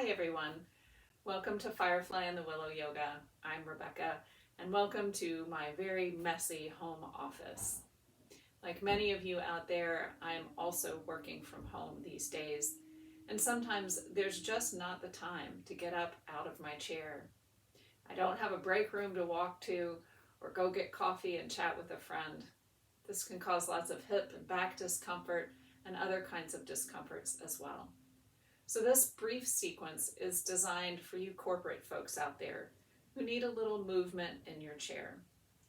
Hi everyone, welcome to Firefly and the Willow Yoga. I'm Rebecca and welcome to my very messy home office. Like many of you out there, I'm also working from home these days, and sometimes there's just not the time to get up out of my chair. I don't have a break room to walk to or go get coffee and chat with a friend. This can cause lots of hip and back discomfort and other kinds of discomforts as well. So this brief sequence is designed for you corporate folks out there who need a little movement in your chair.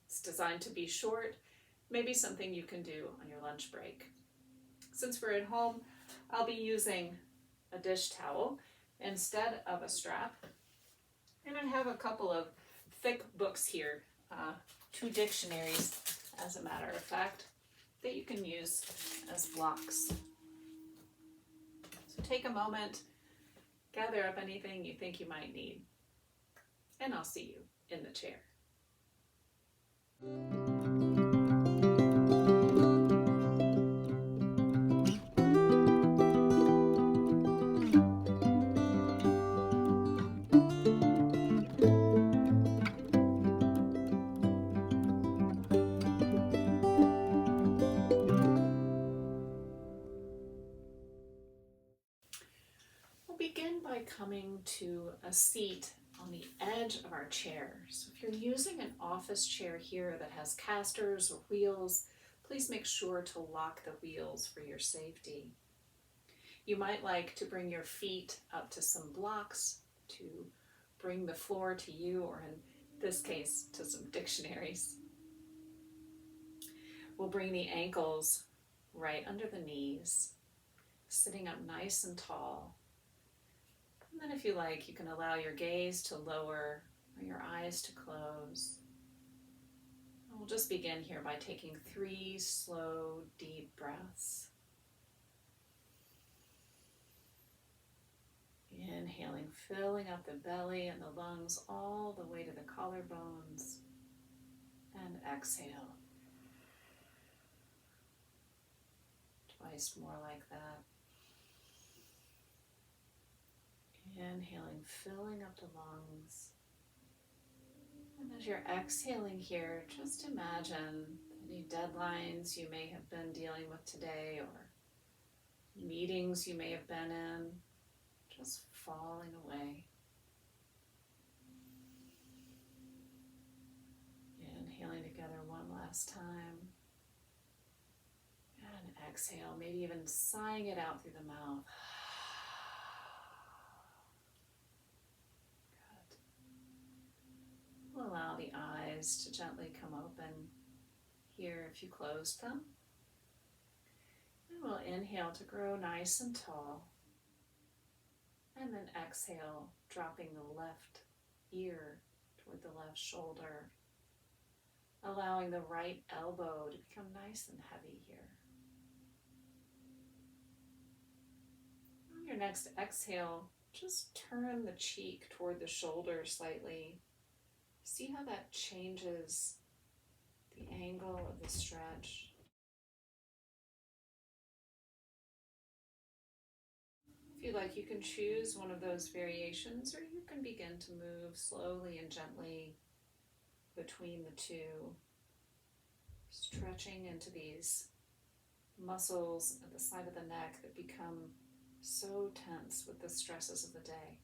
It's designed to be short, maybe something you can do on your lunch break. Since we're at home, I'll be using a dish towel instead of a strap. And I have a couple of thick books here, 2 dictionaries, as a matter of fact, that you can use as blocks. So take a moment, gather up anything you think you might need, and I'll see you in the chair. We'll begin by coming to a seat on the edge of our chair. So if you're using an office chair here that has casters or wheels, please make sure to lock the wheels for your safety. You might like to bring your feet up to some blocks to bring the floor to you, or in this case, to some dictionaries. We'll bring the ankles right under the knees, sitting up nice and tall. And then if you like, you can allow your gaze to lower or your eyes to close. And we'll just begin here by taking 3 slow, deep breaths. Inhaling, filling up the belly and the lungs all the way to the collarbones. And exhale. Twice more like that. Inhaling, filling up the lungs. And as you're exhaling here, just imagine any deadlines you may have been dealing with today or meetings you may have been in, just falling away. Inhaling together one last time. And exhale, maybe even sighing it out through the mouth. Good. We'll allow the eyes to gently come open here if you closed them. And we'll inhale to grow nice and tall. And then exhale, dropping the left ear toward the left shoulder, allowing the right elbow to become nice and heavy here. On your next exhale, just turn the cheek toward the shoulder slightly. See how that changes the angle of the stretch. If you like, you can choose one of those variations, or you can begin to move slowly and gently between the two, stretching into these muscles at the side of the neck that become so tense with the stresses of the day.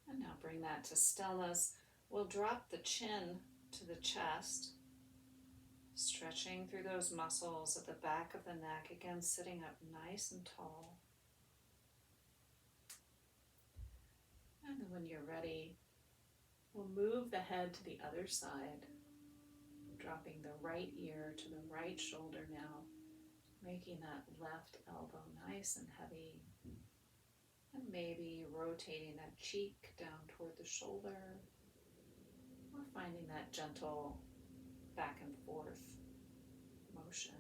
And now bring that to stillness. We'll drop the chin to the chest, stretching through those muscles at the back of the neck, again sitting up nice and tall. And then when you're ready, we'll move the head to the other side, dropping the right ear to the right shoulder now, making that left elbow nice and heavy. And maybe rotating that cheek down toward the shoulder, or finding that gentle back and forth motion.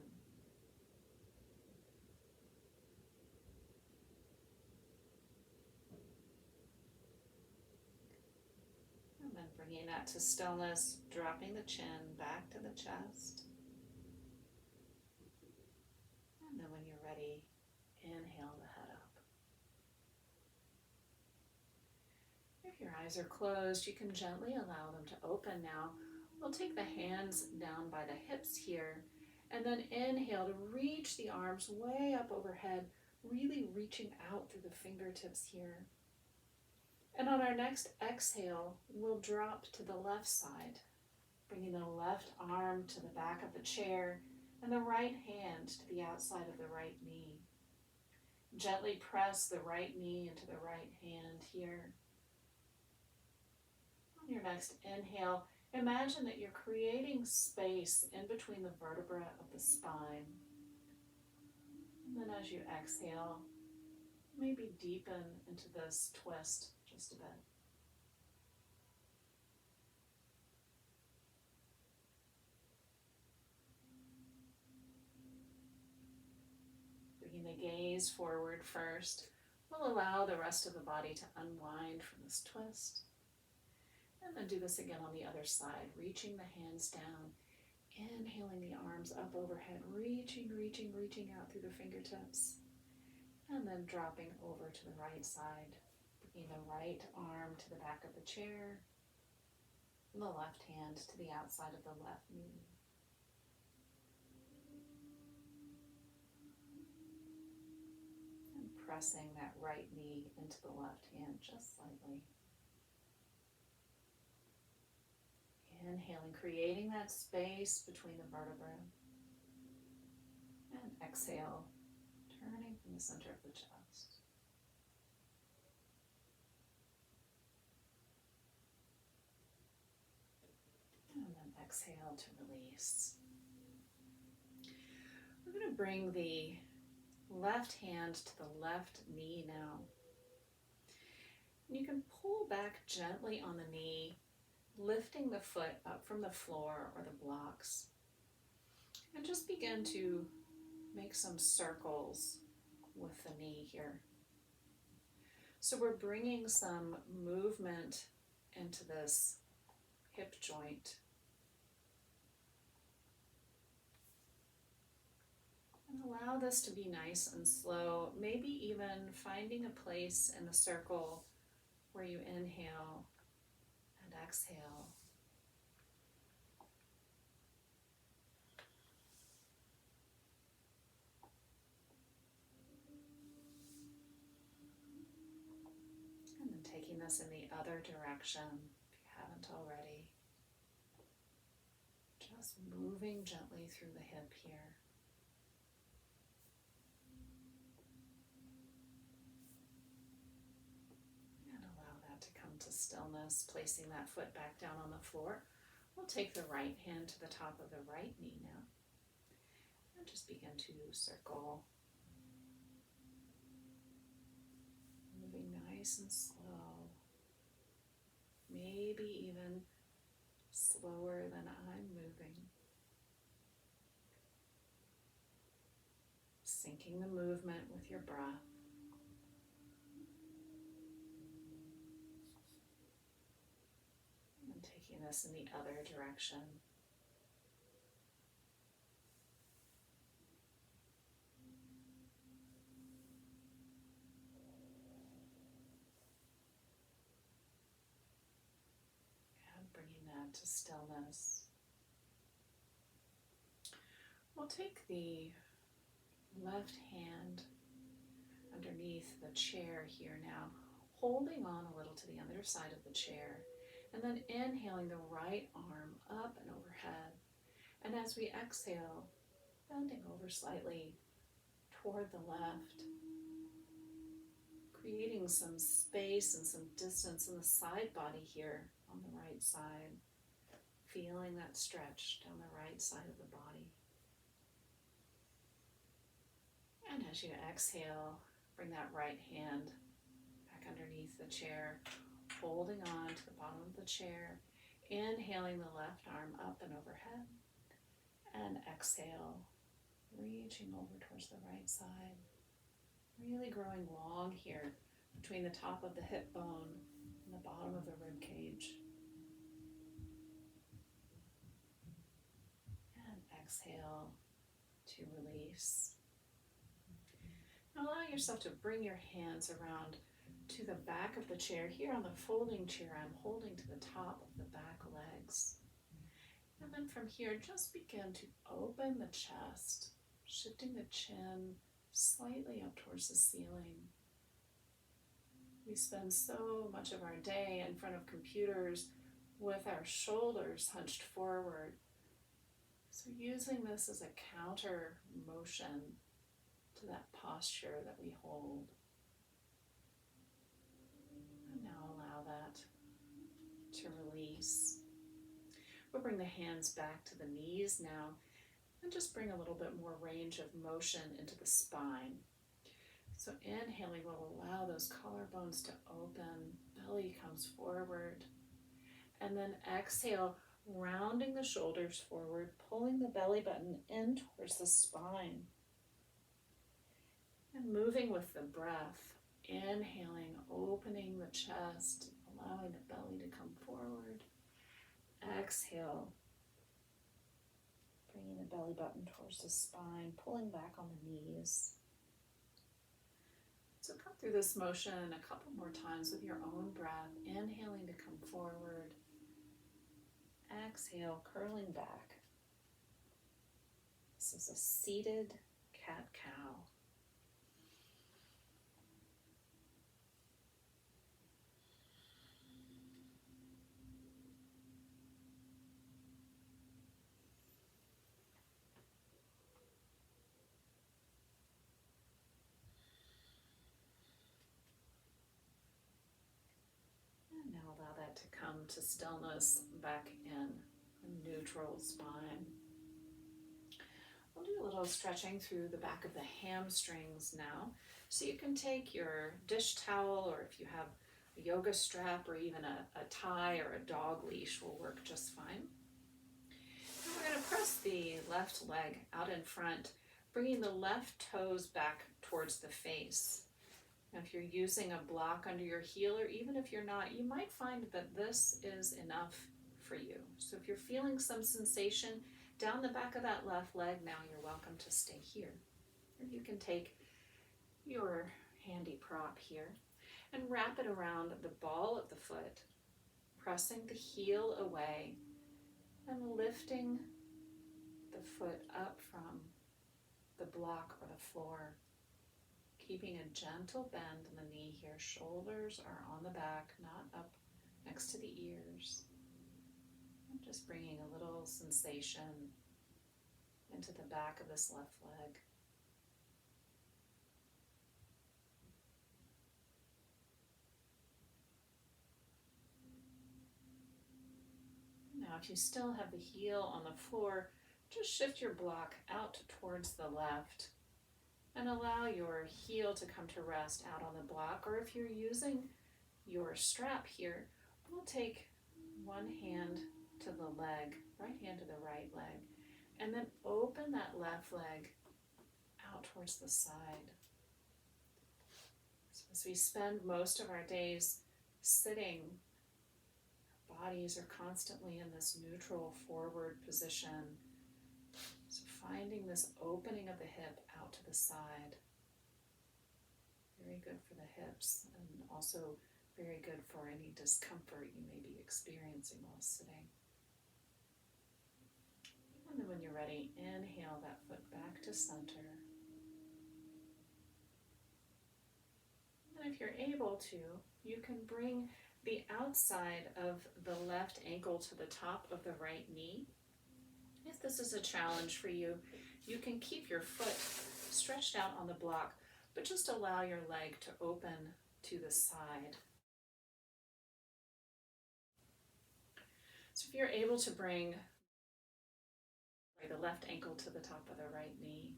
And then bringing that to stillness, dropping the chin back to the chest. inhale the head up. If your eyes are closed, you can gently allow them to open now. We'll take the hands down by the hips here, and then inhale to reach the arms way up overhead, really reaching out through the fingertips here. And on our next exhale, we'll drop to the left side, bringing the left arm to the back of the chair and the right hand to the outside of the right knee. Gently press the right knee into the right hand here. On your next inhale, imagine that you're creating space in between the vertebrae of the spine. And then as you exhale, maybe deepen into this twist just a bit. Bringing the gaze forward first, we'll allow the rest of the body to unwind from this twist. And then do this again on the other side, reaching the hands down, inhaling the arms up overhead, reaching out through the fingertips, and then dropping over to the right side, bringing the right arm to the back of the chair, and the left hand to the outside of the left knee. And pressing that right knee into the left hand just slightly. Inhaling, creating that space between the vertebrae. And exhale, turning from the center of the chest. And then exhale to release. We're going to bring the left hand to the left knee now. And you can pull back gently on the knee, lifting the foot up from the floor or the blocks. And just begin to make some circles with the knee here. So we're bringing some movement into this hip joint. And allow this to be nice and slow, maybe even finding a place in the circle where you inhale and exhale. And then taking this in the other direction, if you haven't already. Just moving gently through the hip here. To stillness, placing that foot back down on the floor. We'll take the right hand to the top of the right knee now and just begin to circle, moving nice and slow, maybe even slower than I'm moving, syncing the movement with your breath. Taking this in the other direction. And bringing that to stillness. We'll take the left hand underneath the chair here now, holding on a little to the other side of the chair. And then inhaling the right arm up and overhead. And as we exhale, bending over slightly toward the left, creating some space and some distance in the side body here on the right side, feeling that stretch down the right side of the body. And as you exhale, bring that right hand back underneath the chair, holding on to the bottom of the chair, inhaling the left arm up and overhead, and exhale, reaching over towards the right side, really growing long here between the top of the hip bone and the bottom of the rib cage. And exhale to release. Now allow yourself to bring your hands around to the back of the chair. Here on the folding chair, I'm holding to the top of the back legs. And then from here, just begin to open the chest, shifting the chin slightly up towards the ceiling. We spend so much of our day in front of computers with our shoulders hunched forward. So using this as a counter motion to that posture that we hold. And now allow that to release. We'll bring the hands back to the knees now and just bring a little bit more range of motion into the spine. So inhaling will allow those collarbones to open, belly comes forward. And then exhale, rounding the shoulders forward, pulling the belly button in towards the spine. And moving with the breath, inhaling, opening the chest, allowing the belly to come forward. Exhale, bringing the belly button towards the spine, pulling back on the knees. So come through this motion a couple more times with your own breath, inhaling to come forward. Exhale, curling back. This is a seated cat-cow. And now allow that to come to stillness back in a neutral spine. We'll do a little stretching through the back of the hamstrings now. So you can take your dish towel, or if you have a yoga strap or even a tie or a dog leash will work just fine. And we're going to press the left leg out in front, bringing the left toes back towards the face. Now, if you're using a block under your heel, or even if you're not, you might find that this is enough for you. So if you're feeling some sensation down the back of that left leg, now you're welcome to stay here. Or you can take your handy prop here and wrap it around the ball of the foot, pressing the heel away and lifting the foot up from the block or the floor. Keeping a gentle bend in the knee here. Shoulders are on the back, not up next to the ears. And just bringing a little sensation into the back of this left leg. Now, if you still have the heel on the floor, just shift your block out towards the left and allow your heel to come to rest out on the block. Or if you're using your strap here, we'll take one hand to the leg, right hand to the right leg, and then open that left leg out towards the side. So as we spend most of our days sitting, our bodies are constantly in this neutral forward position. So finding this opening of the hip out to the side. Very good for the hips, and also very good for any discomfort you may be experiencing while sitting. And then when you're ready, inhale that foot back to center. And if you're able to, you can bring the outside of the left ankle to the top of the right knee. If this is a challenge for you, you can keep your foot stretched out on the block, but just allow your leg to open to the side. So if you're able to bring the left ankle to the top of the right knee,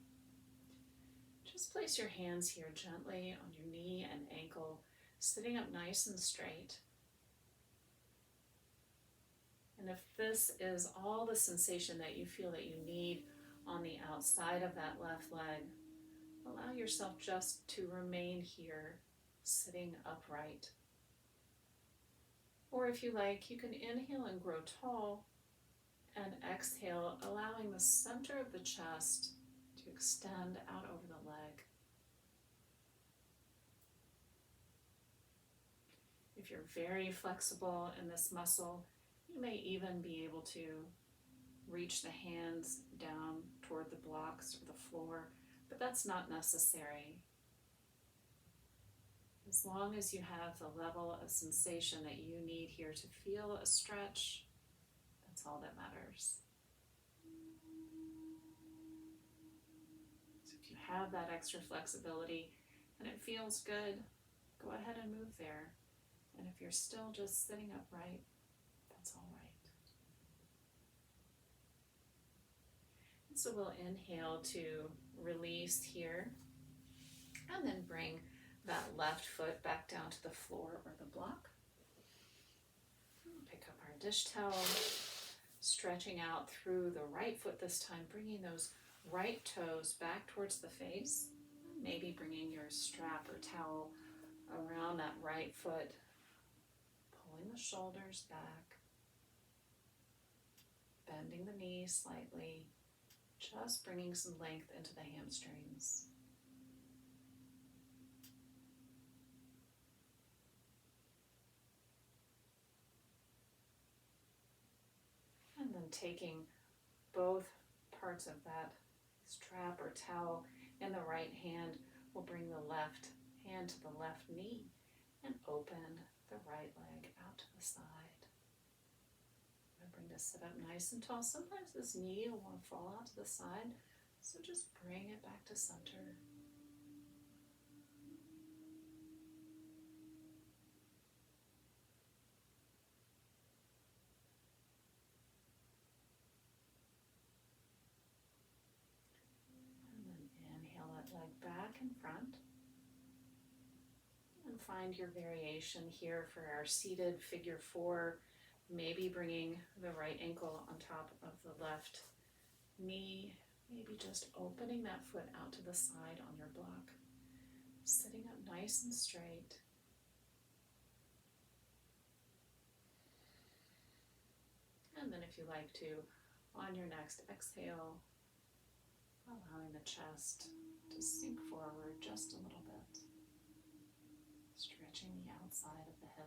just place your hands here gently on your knee and ankle, sitting up nice and straight. And if this is all the sensation that you feel that you need on the outside of that left leg, allow yourself just to remain here, sitting upright. Or if you like, you can inhale and grow tall, and exhale, allowing the center of the chest to extend out over the leg. If you're very flexible in this muscle, you may even be able to reach the hands down toward the blocks or the floor, but that's not necessary. As long as you have the level of sensation that you need here to feel a stretch, that's all that matters. So if you have that extra flexibility and it feels good, go ahead and move there. And if you're still just sitting upright, that's all right. And so we'll inhale to release here, and then bring that left foot back down to the floor or the block. Pick up our dish towel, stretching out through the right foot this time, bringing those right toes back towards the face, maybe bringing your strap or towel around that right foot, pulling the shoulders back, bending the knees slightly, just bringing some length into the hamstrings. And then taking both parts of that strap or towel in the right hand, we'll bring the left hand to the left knee and open the right leg out to the side. Remembering to sit up nice and tall. Sometimes this knee will want to fall out to the side, so just bring it back to center. Inhale that leg back in front, and find your variation here for our seated figure four, maybe bringing the right ankle on top of the left knee, maybe just opening that foot out to the side on your block, sitting up nice and straight. And then if you like to, on your next exhale, allowing the chest to sink forward just a little bit, stretching the outside of the hip.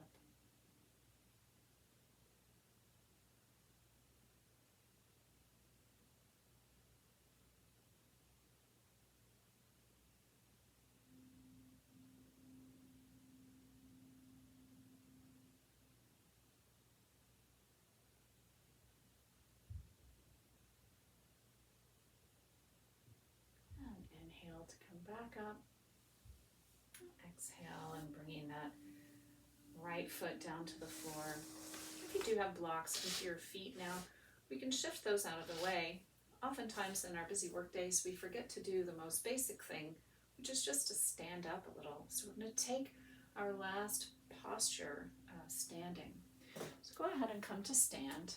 Inhale to come back up. Exhale and bringing that right foot down to the floor. If you do have blocks into your feet now, we can shift those out of the way. Oftentimes in our busy work days, we forget to do the most basic thing, which is just to stand up a little. So we're going to take our last posture, standing. So go ahead and come to stand.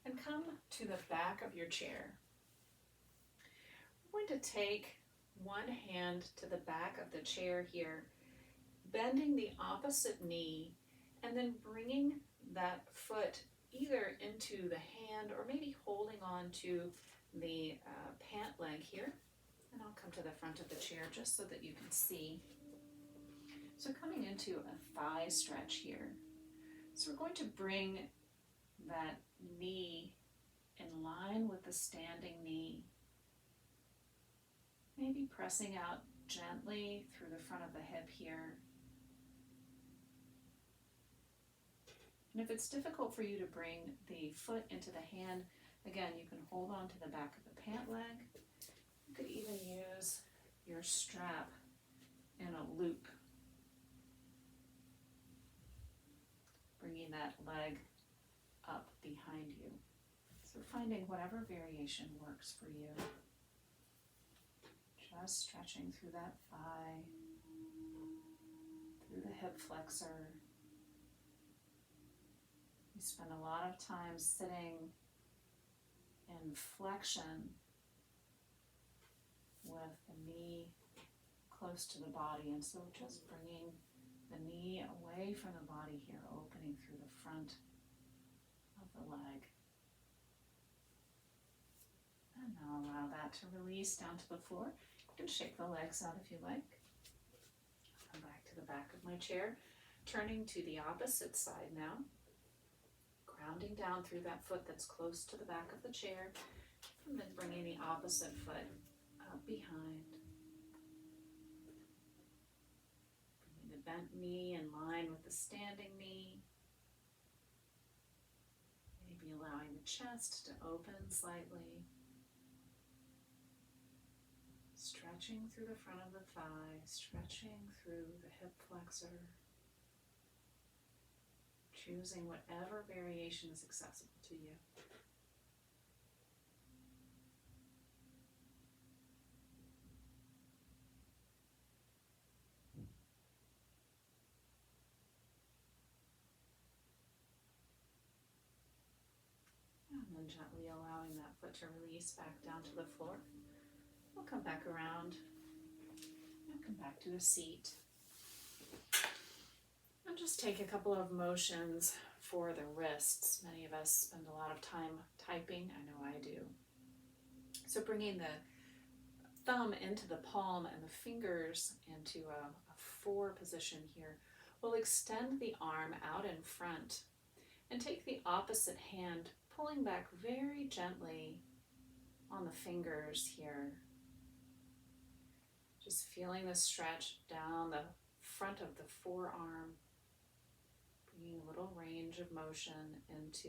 And come to the back of your chair. We're going to take one hand to the back of the chair here, bending the opposite knee, and then bringing that foot either into the hand or maybe holding on to the pant leg here. And I'll come to the front of the chair just so that you can see. So coming into a thigh stretch here. So we're going to bring that knee in line with the standing knee. Maybe pressing out gently through the front of the hip here. And if it's difficult for you to bring the foot into the hand, again, you can hold on to the back of the pant leg. You could even use your strap in a loop, bringing that leg up behind you. So finding whatever variation works for you. Just stretching through that thigh, through the hip flexor. We spend a lot of time sitting in flexion with the knee close to the body, and so just bringing the knee away from the body here, opening through the front of the leg. And now allow that to release down to the floor. You can shake the legs out if you like. Come back to the back of my chair. Turning to the opposite side now, grounding down through that foot that's close to the back of the chair, and then bringing the opposite foot up behind. Bringing the bent knee in line with the standing knee. Maybe allowing the chest to open slightly. Stretching through the front of the thigh, stretching through the hip flexor. Choosing whatever variation is accessible to you. And then gently allowing that foot to release back down to the floor. We'll come back around and come back to a seat. And just take a couple of motions for the wrists. Many of us spend a lot of time typing. I know I do. So bringing the thumb into the palm and the fingers into a 4 position here. We'll extend the arm out in front and take the opposite hand, pulling back very gently on the fingers here. Just feeling the stretch down the front of the forearm, bringing a little range of motion into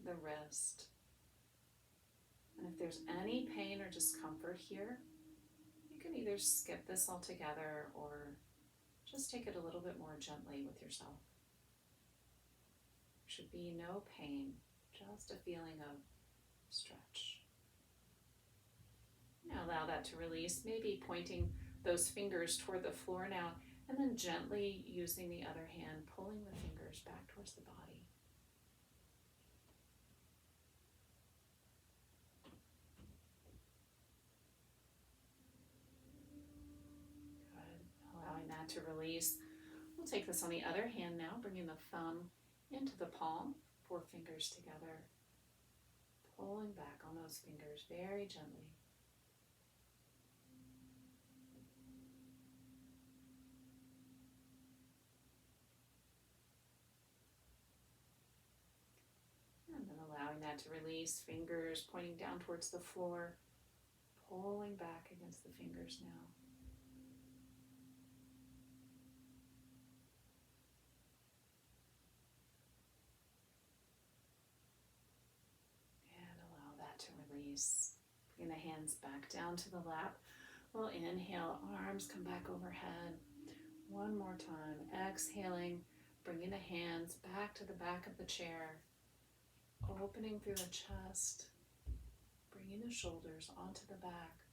the wrist. And if there's any pain or discomfort here, you can either skip this altogether or just take it a little bit more gently with yourself. There should be no pain, just a feeling of stretch. Now allow that to release, maybe pointing those fingers toward the floor now, and then gently using the other hand, pulling the fingers back towards the body. Good. Allowing that to release. We'll take this on the other hand now, bringing the thumb into the palm, 4 fingers together, pulling back on those fingers very gently. Allowing that to release, fingers pointing down towards the floor, pulling back against the fingers now. And allow that to release. Bring the hands back down to the lap. We'll inhale, arms come back overhead. One more time, exhaling, bringing the hands back to the back of the chair. Opening through the chest, bringing the shoulders onto the back.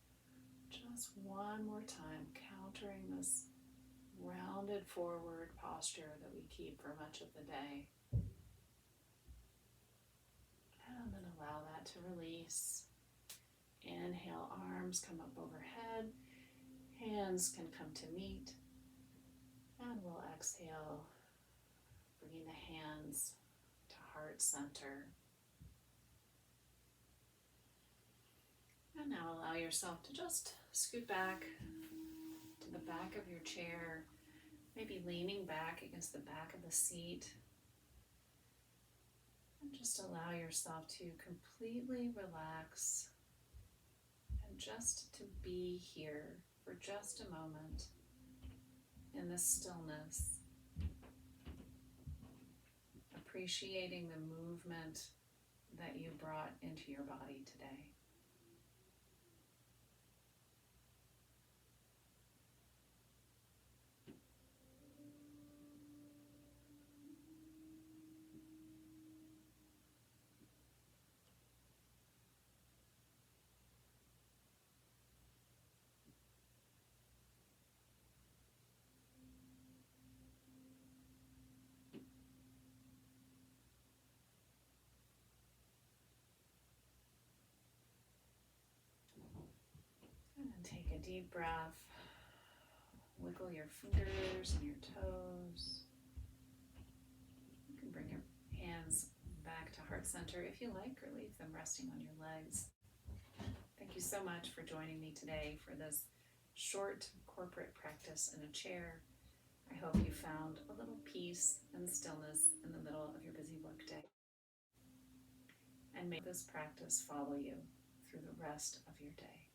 Just one more time, countering this rounded forward posture that we keep for much of the day. And then allow that to release. Inhale, arms come up overhead. Hands can come to meet. And we'll exhale, bringing the hands to heart center. And now allow yourself to just scoot back to the back of your chair, maybe leaning back against the back of the seat. And just allow yourself to completely relax and just to be here for just a moment in the stillness, appreciating the movement that you brought into your body today. And then take a deep breath. Wiggle your fingers and your toes. You can bring your hands back to heart center if you like, or leave them resting on your legs. Thank you so much for joining me today for this short corporate practice in a chair. I hope you found a little peace and stillness in the middle of your busy workday. And may this practice follow you through the rest of your day.